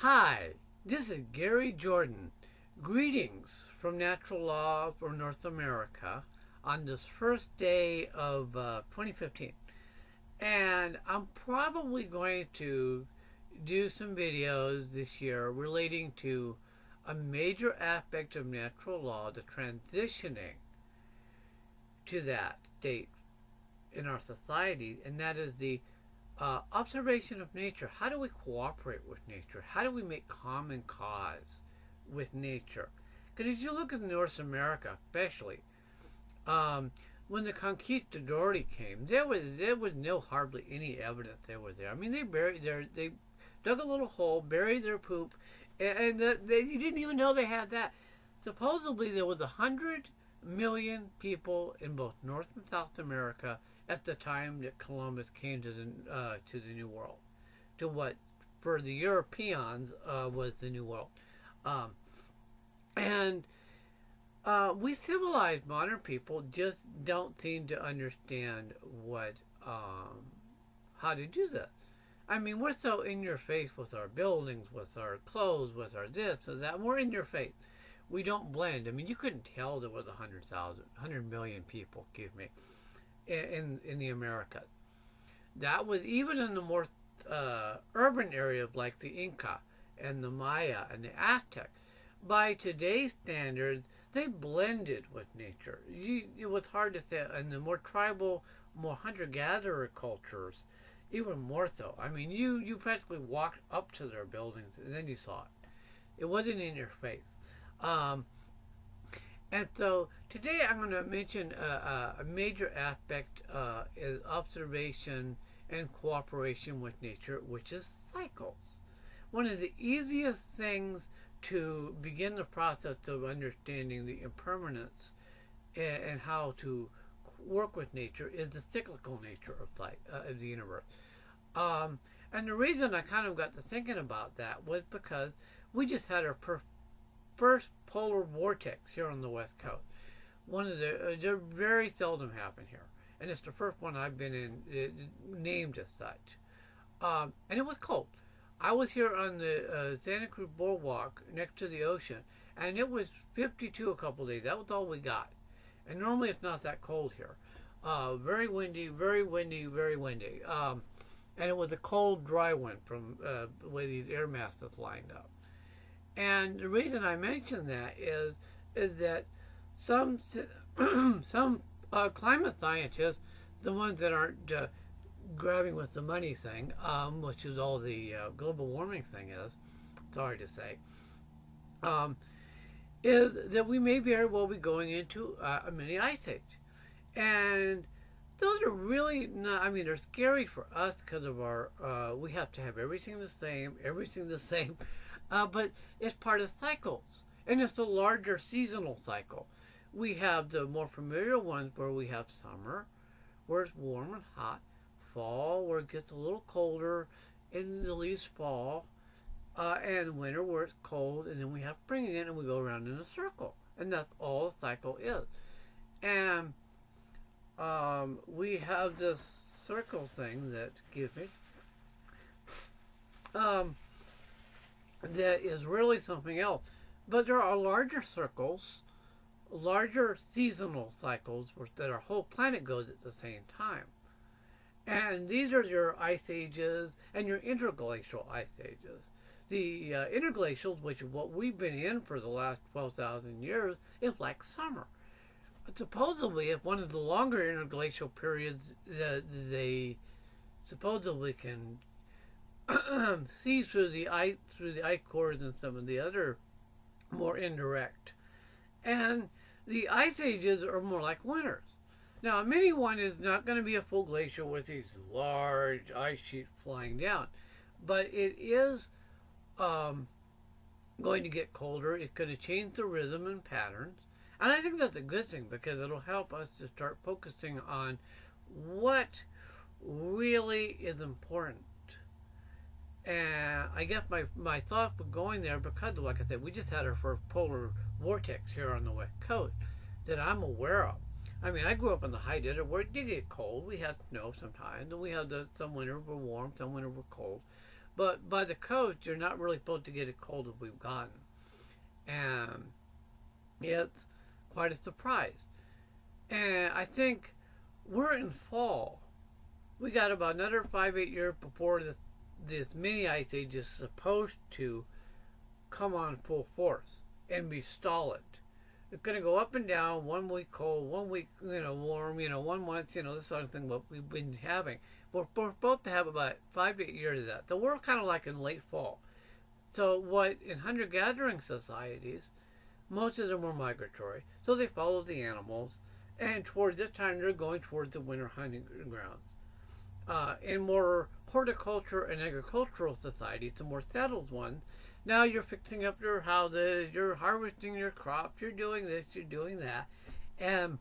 Hi, this is Gary Jordan. Greetings from Natural Law for North America on this first day of 2015. And I'm probably going to do some videos this year relating to a major aspect of natural law, the transitioning to that state in our society, and that is the observation of nature. How do we cooperate with nature? How do we make common cause with nature? Because as you look at North America, especially, when the conquistadores came, there was no hardly any evidence they were there. I mean, they dug a little hole, buried their poop, and you didn't even know they had that. Supposedly, there was 100 million people in both North and South America at the time that Columbus came to the New World, to what for the Europeans was the New World, and we civilized modern people just don't seem to understand what how to do this. I mean, we're so in your face with our buildings, with our clothes, with our this and that. We're in your face. We don't blend. I mean, you couldn't tell there was 100 million people, excuse me, in the Americas. That was even in the more urban areas like the Inca and the Maya and the Aztec. By today's standards, they blended with nature. It was hard to say. In the more tribal, more hunter-gatherer cultures, even more so. I mean, you practically walked up to their buildings and then you saw it. It wasn't in your face. And so today I'm going to mention a major aspect is observation and cooperation with nature, which is cycles. One of the easiest things to begin the process of understanding the impermanence and how to work with nature is the cyclical nature of the universe. And the reason I kind of got to thinking about that was because we just had our first polar vortex here on the West Coast. One of they very seldom happen here, and it's the first one I've been in named as such. And it was cold. I was here on the Santa Cruz Boardwalk next to the ocean, and it was 52 a couple days. That was all we got. And normally it's not that cold here. Very windy, very windy, very windy. And it was a cold, dry wind from the way these air masses lined up. And the reason I mention that is that some climate scientists, the ones that aren't grabbing with the money thing, which is all the global warming thing is, sorry to say, is that we may very well be going into a mini ice age. And those are really not, I mean, they're scary for us because of our, we have to have everything the same, but it's part of cycles. And it's a larger seasonal cycle. We have the more familiar ones where we have summer, where it's warm and hot, fall, where it gets a little colder, and the leaves fall, and winter, where it's cold, and then we have spring again, and we go around in a circle. And that's all the cycle is. And we have this circle thing that, excuse me, that is really something else. But there are larger circles, larger seasonal cycles that our whole planet goes at the same time. And these are your ice ages and your interglacial ice ages. The interglacials, which is what we've been in for the last 12,000 years, is like summer. Supposedly, if one of the longer interglacial periods, they supposedly can see through the ice cores and some of the other more indirect. And the ice ages are more like winters. Now, a mini one is not going to be a full glacier with these large ice sheets flying down, but it is going to get colder. It's going to change the rhythm and patterns. And I think that's a good thing because it'll help us to start focusing on what really is important. And I guess my thought for going there because, like I said, we just had our first polar vortex here on the West Coast that I'm aware of. I mean, I grew up in the high desert where it did get cold. We had snow sometimes, and we had some winters were warm, some winters were cold. But by the coast, you're not really supposed to get as cold as we've gotten. And it's quite a surprise. And I think we're in fall. We got about another 5-8 years before this mini ice age is supposed to come on full force and be stalled. It's going to go up and down, 1 week cold, 1 week, warm, 1 month, this sort of thing, what we've been having. We're supposed to have about 5 to 8 years of that. So we're kind of like in late fall. So what in hunter-gathering societies, most of them were migratory. So they follow the animals. And towards this time, they're going towards the winter hunting grounds. In more horticulture and agricultural societies, the more settled ones, now you're fixing up your houses, you're harvesting your crops, you're doing this, you're doing that. And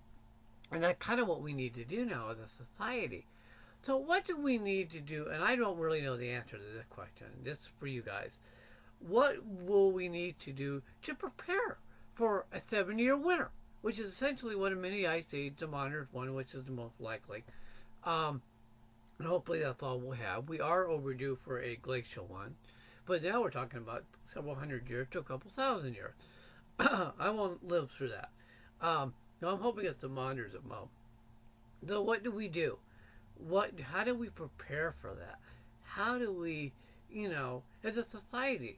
that's kind of what we need to do now as a society. So what do we need to do? And I don't really know the answer to this question. This is for you guys. What will we need to do to prepare for a 7-year winter? Which is essentially what a mini ice age, the modern one, which is the most likely. And hopefully that's all we'll have. We are overdue for a glacial one. But now we're talking about several hundred years to a couple thousand years. I won't live through that. So I'm hoping it's the monitors at most. So what do we do? How do we prepare for that? How do we, as a society?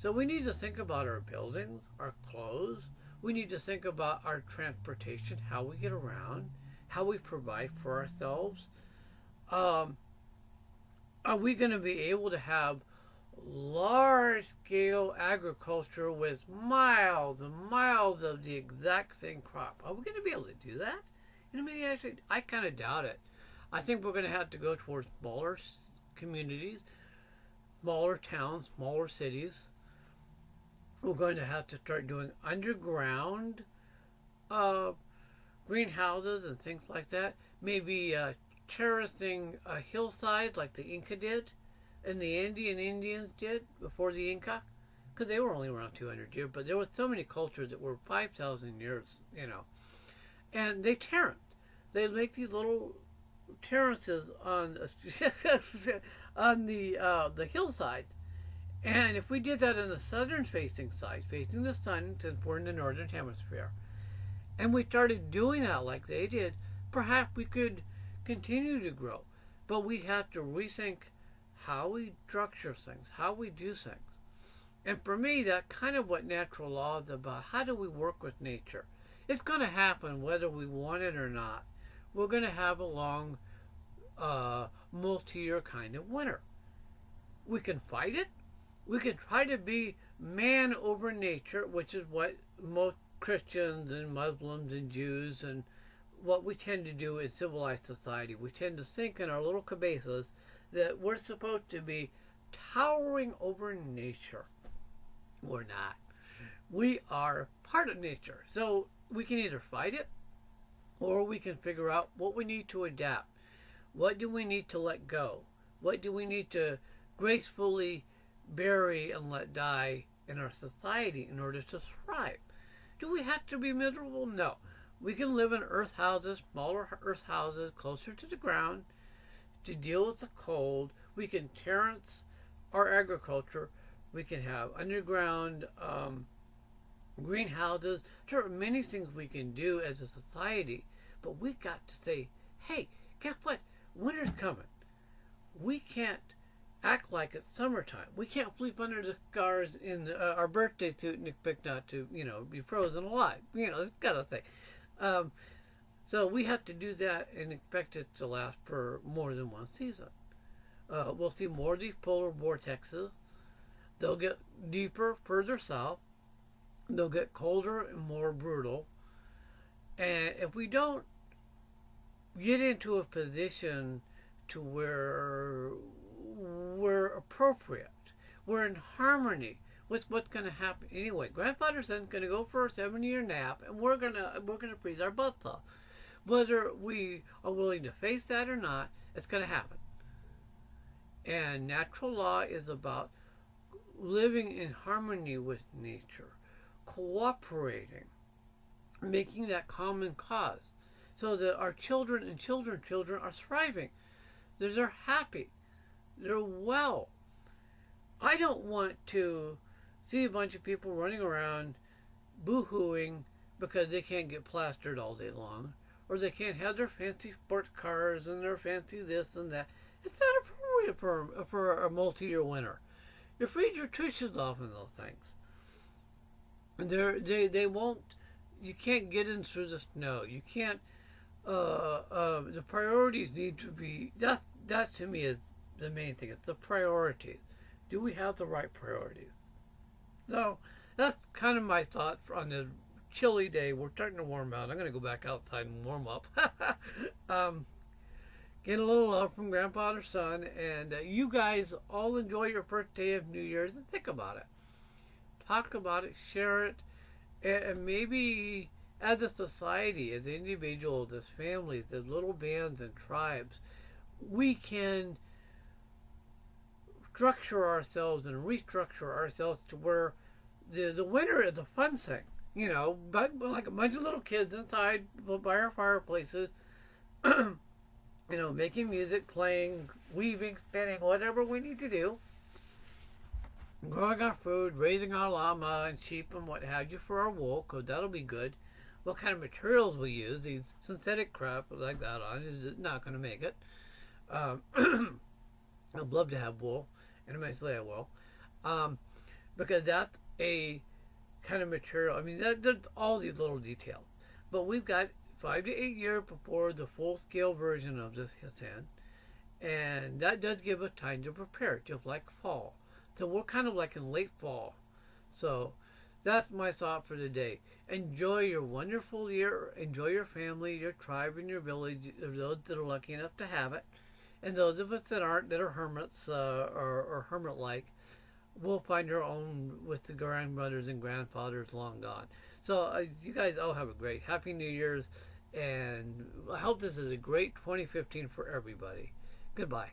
So we need to think about our buildings, our clothes. We need to think about our transportation, how we get around, how we provide for ourselves. Are we going to be able to have large-scale agriculture with miles and miles of the exact same crop? Are we going to be able to do that? Actually, I kind of doubt it. I think we're going to have to go towards smaller communities, smaller towns, smaller cities. We're going to have to start doing underground greenhouses and things like that. Maybe terracing hillsides like the Inca did and the Indians did before the Inca. Because they were only around 200 years, but there were so many cultures that were 5,000 years, And they terraced. They make these little terraces on on the hillsides. And if we did that on the southern facing side, facing the sun, since we're in the northern hemisphere, and we started doing that like they did, perhaps we could continue to grow. But we'd have to rethink how we structure things, how we do things. And for me, that's kind of what natural law is about. How do we work with nature? It's going to happen whether we want it or not. We're going to have a long, multi-year kind of winter. We can fight it. We can try to be man over nature, which is what most Christians and Muslims and Jews and what we tend to do in civilized society. We tend to think in our little cabezas that we're supposed to be towering over nature. We're not. We are part of nature. So we can either fight it or we can figure out what we need to adapt. What do we need to let go? What do we need to gracefully bury and let die in our society in order to thrive? Do we have to be miserable? No. We can live in earth houses, smaller earth houses, closer to the ground to deal with the cold. We can terrace our agriculture. We can have underground greenhouses. There are many things we can do as a society, but we've got to say, hey, guess what? Winter's coming. We can't act like it's summertime. We can't sleep under the stars in our birthday suit and expect not to, be frozen alive. It's got to thing. So we have to do that and expect it to last for more than one season. We'll see more of these polar vortexes. They'll get deeper further south. They'll get colder and more brutal. And if we don't get into a position to where we're appropriate, we're in harmony with what's going to happen anyway. Grandfather Sun's going to go for a 7-year nap, and we're gonna freeze our butts off. Whether we are willing to face that or not, it's going to happen. And natural law is about living in harmony with nature, cooperating, making that common cause, so that our children and children are thriving. They're happy. They're well. I don't want to see a bunch of people running around boo-hooing because they can't get plastered all day long, or they can't have their fancy sports cars and their fancy this and that. It's not appropriate for a multi-year winter. You freeze your tushes off in those things. And they won't. You can't get in through the snow. You can't. The priorities need to be. That to me is the main thing. It's the priorities. Do we have the right priorities? So that's kind of my thought on this chilly day. We're starting to warm out. I'm going to go back outside and warm up. Get a little love from Grandpa or Son, and you guys all enjoy your first day of New Year's and think about it. Talk about it, share it, and maybe as a society, as individuals, as families, as little bands and tribes, we can structure ourselves and restructure ourselves to where the winter is a fun thing. You know, but like a bunch of little kids inside by our fireplaces, you know, making music, playing, weaving, spinning, whatever we need to do. Growing our food, raising our llama and sheep and what have you for our wool, because that'll be good. What kind of materials we use, these synthetic crap like that on, is not going to make it. I'd love to have wool, and eventually I will. Because that's a kind of material. I mean, there's all these little details. But we've got 5 to 8 years before the full-scale version of this hits in. And that does give us time to prepare, just like fall. So we're kind of like in late fall. So that's my thought for today. Enjoy your wonderful year. Enjoy your family, your tribe, and your village, those that are lucky enough to have it. And those of us that aren't, that are hermits or hermit-like, we'll find our own with the grandmothers and grandfathers long gone. So you guys all have a great Happy New Year's. And I hope this is a great 2015 for everybody. Goodbye.